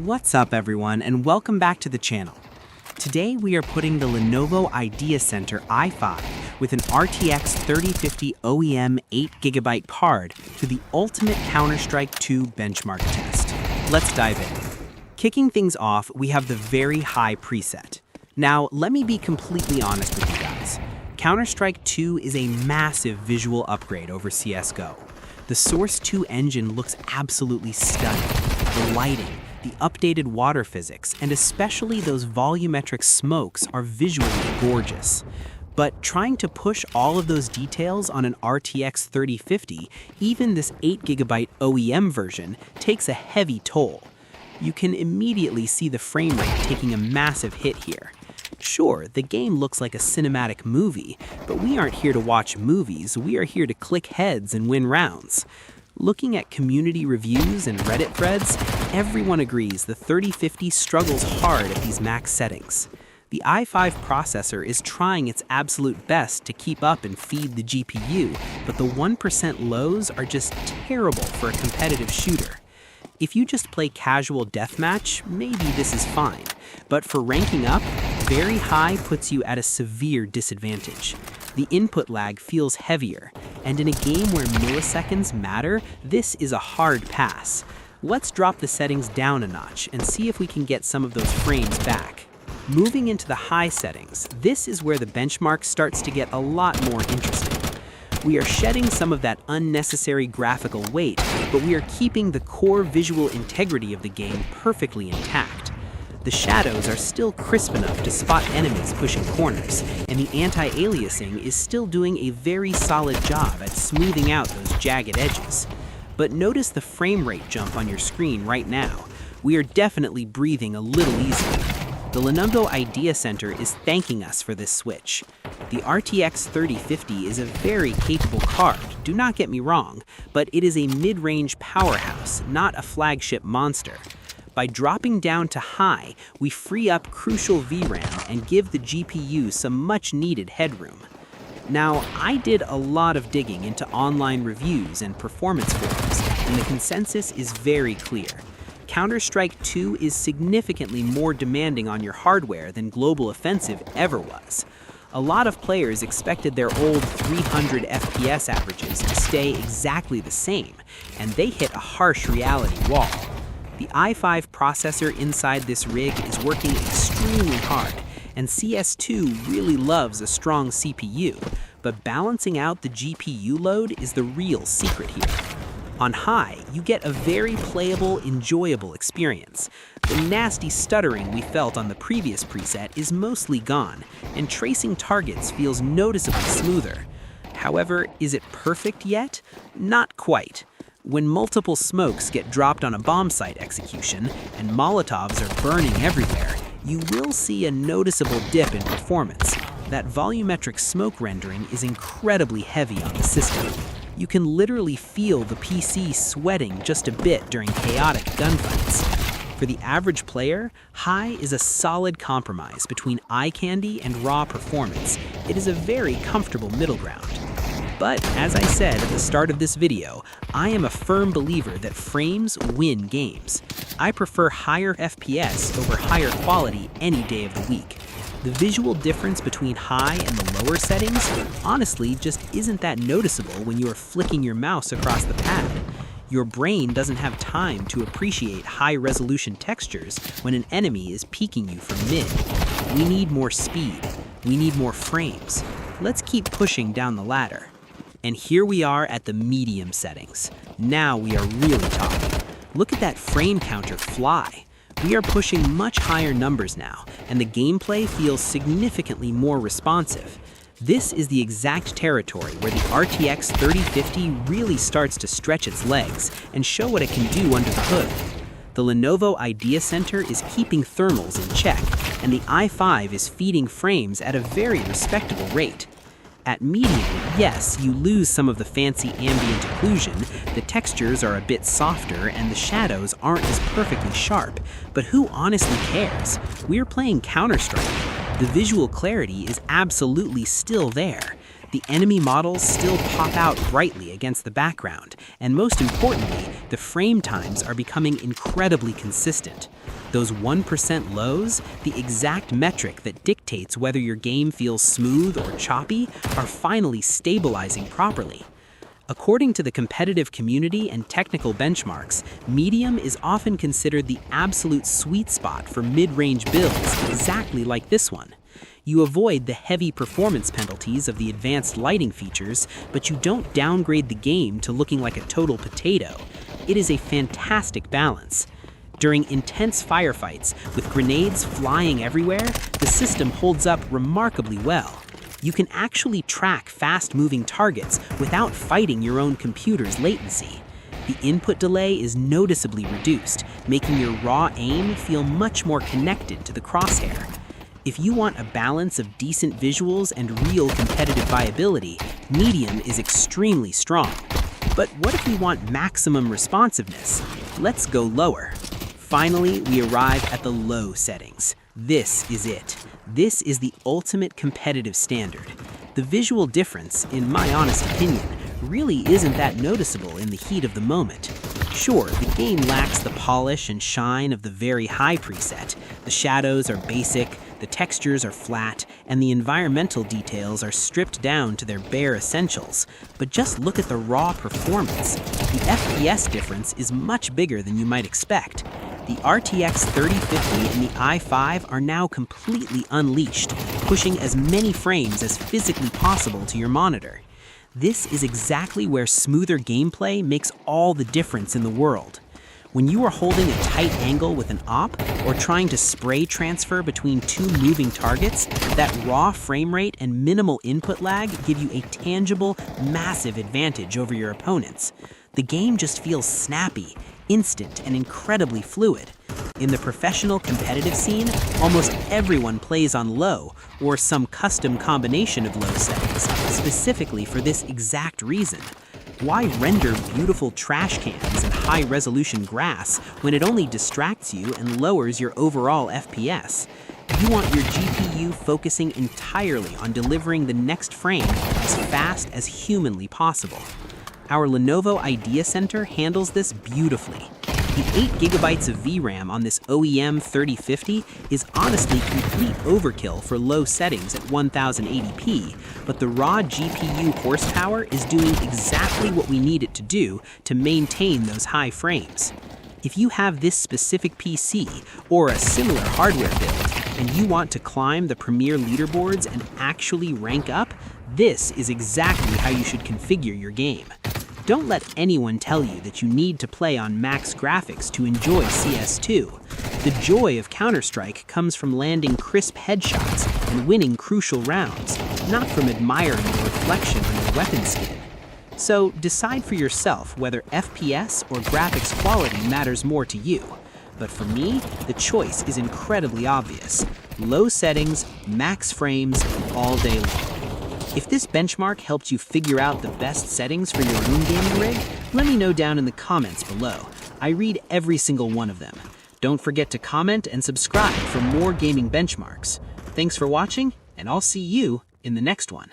What's up everyone, and welcome back to the channel. Today we are putting the Lenovo IdeaCentre i5 with an RTX 3050 OEM 8GB card to the ultimate Counter-Strike 2 benchmark test. Let's dive in. Kicking things off, we have the very high preset. Now, let me be completely honest with you guys. Counter-Strike 2 is a massive visual upgrade over CSGO. The Source 2 engine looks absolutely stunning. The lighting, the updated water physics, and especially those volumetric smokes are visually gorgeous. But trying to push all of those details on an RTX 3050, even this 8GB OEM version, takes a heavy toll. You can immediately see the frame rate taking a massive hit here. Sure, the game looks like a cinematic movie, but we aren't here to watch movies, we are here to click heads and win rounds. Looking at community reviews and Reddit threads, everyone agrees the 3050 struggles hard at these max settings. The i5 processor is trying its absolute best to keep up and feed the GPU, but the 1% lows are just terrible for a competitive shooter. If you just play casual deathmatch, maybe this is fine, but for ranking up, very high puts you at a severe disadvantage. The input lag feels heavier, and in a game where milliseconds matter, this is a hard pass. Let's drop the settings down a notch and see if we can get some of those frames back. Moving into the high settings, this is where the benchmark starts to get a lot more interesting. We are shedding some of that unnecessary graphical weight, but we are keeping the core visual integrity of the game perfectly intact. The shadows are still crisp enough to spot enemies pushing corners, and the anti-aliasing is still doing a very solid job at smoothing out those jagged edges. But notice the frame rate jump on your screen right now. We are definitely breathing a little easier. The Lenovo IdeaCentre is thanking us for this switch. The RTX 3050 is a very capable card, do not get me wrong, but it is a mid-range powerhouse, not a flagship monster. By dropping down to high, we free up crucial VRAM and give the GPU some much-needed headroom. Now, I did a lot of digging into online reviews and performance forums, and the consensus is very clear. Counter-Strike 2 is significantly more demanding on your hardware than Global Offensive ever was. A lot of players expected their old 300 FPS averages to stay exactly the same, and they hit a harsh reality wall. The i5 processor inside this rig is working extremely hard, and CS2 really loves a strong CPU, but balancing out the GPU load is the real secret here. On high, you get a very playable, enjoyable experience. The nasty stuttering we felt on the previous preset is mostly gone, and tracing targets feels noticeably smoother. However, is it perfect yet? Not quite. When multiple smokes get dropped on a bomb site execution, and Molotovs are burning everywhere, you will see a noticeable dip in performance. That volumetric smoke rendering is incredibly heavy on the system. You can literally feel the PC sweating just a bit during chaotic gunfights. For the average player, high is a solid compromise between eye candy and raw performance. It is a very comfortable middle ground. But as I said at the start of this video, I am a firm believer that frames win games. I prefer higher FPS over higher quality any day of the week. The visual difference between high and the lower settings honestly just isn't that noticeable when you are flicking your mouse across the pad. Your brain doesn't have time to appreciate high-resolution textures when an enemy is peeking you from mid. We need more speed. We need more frames. Let's keep pushing down the ladder. And here we are at the medium settings. Now we are really talking. Look at that frame counter fly. We are pushing much higher numbers now, and the gameplay feels significantly more responsive. This is the exact territory where the RTX 3050 really starts to stretch its legs and show what it can do under the hood. The Lenovo IdeaCentre is keeping thermals in check, and the i5 is feeding frames at a very respectable rate. At medium, yes, you lose some of the fancy ambient occlusion, the textures are a bit softer, and the shadows aren't as perfectly sharp. But who honestly cares? We're playing Counter-Strike. The visual clarity is absolutely still there. The enemy models still pop out brightly against the background, and most importantly, the frame times are becoming incredibly consistent. Those 1% lows, the exact metric that dictates whether your game feels smooth or choppy, are finally stabilizing properly. According to the competitive community and technical benchmarks, medium is often considered the absolute sweet spot for mid-range builds, exactly like this one. You avoid the heavy performance penalties of the advanced lighting features, but you don't downgrade the game to looking like a total potato. It is a fantastic balance. During intense firefights, with grenades flying everywhere, the system holds up remarkably well. You can actually track fast-moving targets without fighting your own computer's latency. The input delay is noticeably reduced, making your raw aim feel much more connected to the crosshair. If you want a balance of decent visuals and real competitive viability, medium is extremely strong. But what if we want maximum responsiveness? Let's go lower. Finally, we arrive at the low settings. This is it. This is the ultimate competitive standard. The visual difference, in my honest opinion, really isn't that noticeable in the heat of the moment. Sure, the game lacks the polish and shine of the very high preset. The shadows are basic, the textures are flat, and the environmental details are stripped down to their bare essentials. But just look at the raw performance. The FPS difference is much bigger than you might expect. The RTX 3050 and the i5 are now completely unleashed, pushing as many frames as physically possible to your monitor. This is exactly where smoother gameplay makes all the difference in the world. When you are holding a tight angle with an op, or trying to spray transfer between two moving targets, that raw frame rate and minimal input lag give you a tangible, massive advantage over your opponents. The game just feels snappy, instant, and incredibly fluid. In the professional competitive scene, almost everyone plays on low, or some custom combination of low settings, specifically for this exact reason. Why render beautiful trash cans and high-resolution grass when it only distracts you and lowers your overall FPS? You want your GPU focusing entirely on delivering the next frame as fast as humanly possible. Our Lenovo IdeaCentre handles this beautifully. The 8GB of VRAM on this OEM 3050 is honestly complete overkill for low settings at 1080p, but the raw GPU horsepower is doing exactly what we need it to do to maintain those high frames. If you have this specific PC or a similar hardware build, and you want to climb the premier leaderboards and actually rank up, this is exactly how you should configure your game. Don't let anyone tell you that you need to play on max graphics to enjoy CS2. The joy of Counter-Strike comes from landing crisp headshots and winning crucial rounds, not from admiring the reflection on your weapon skin. So decide for yourself whether FPS or graphics quality matters more to you. But for me, the choice is incredibly obvious. Low settings, max frames, all day long. If this benchmark helped you figure out the best settings for your own gaming rig, let me know down in the comments below. I read every single one of them. Don't forget to comment and subscribe for more gaming benchmarks. Thanks for watching, and I'll see you in the next one.